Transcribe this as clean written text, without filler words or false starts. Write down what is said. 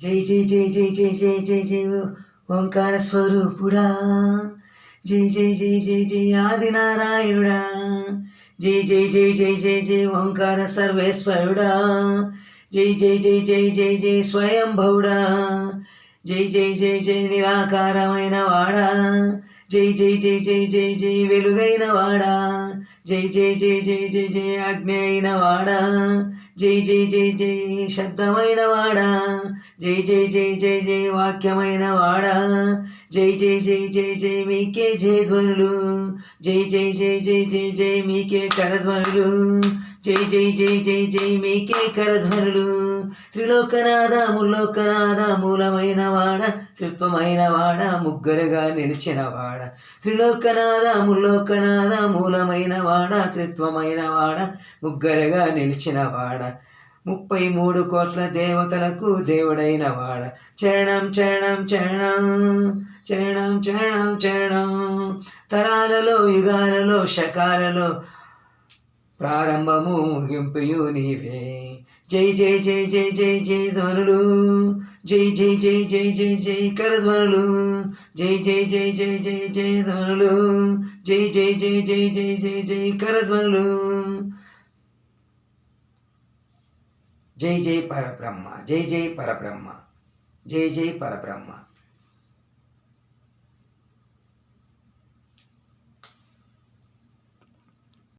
జై జై జై జై జై జై జై జై ఓంకార స్వరూపుడా, జై జై జై జై జై ఆదినారాయణుడా, జై జై జై జై జై జై ఓంకార సర్వేశ్వరుడా, జై జై జై జై జై జై స్వయంభవుడా, జై జై జై జై నిరాకారమైన వాడా, జై జై జై జై జై జై వెలుగైన వాడా, జై జై జై జై జై జై అగ్ని అయిన వాడా, జై జై జై జై శబ్దమైన వాడా, జై జై జై జై జై వాక్యమైన వాడా, జై జై జై జై జై మీకే జయధ్వనులు, జై జై జై జై జై జై మీకే కరధ్వనులు, జై జై జై జై జై మీకే కరధ్వనులు. త్రిలోకనాథ ముల్లోకనాథ మూలమైన వాడ, త్రిత్వమైన వాడ, ముగ్గురుగా నిలిచిన వాడ. త్రిలోకనాథ ముల్లోకనాథ మూలమైన వాడ, త్రిత్వమైన వాడ, ముగ్గురుగా నిలిచిన వాడ. 33 కోట్ల దేవతలకు దేవుడైన వాడ. చరణం చరణం చరణం చరణం చరణం చరణం. తరాలలో యుగాలలో శకాలలో ప్రారంభము ముగింపుయు నీవే. జై జై జై జై జై జై ధ్వనులు, జై జై జై జై జై జై కరధ్వనులు, జై జై జై జై జై జై ధ్వనులు, జై జై జై జై జై జై జై కరధ్వనులు. జై జై పరబ్రహ్మ, జై జై పరబ్రహ్మ, జై జై పరబ్రహ్మ.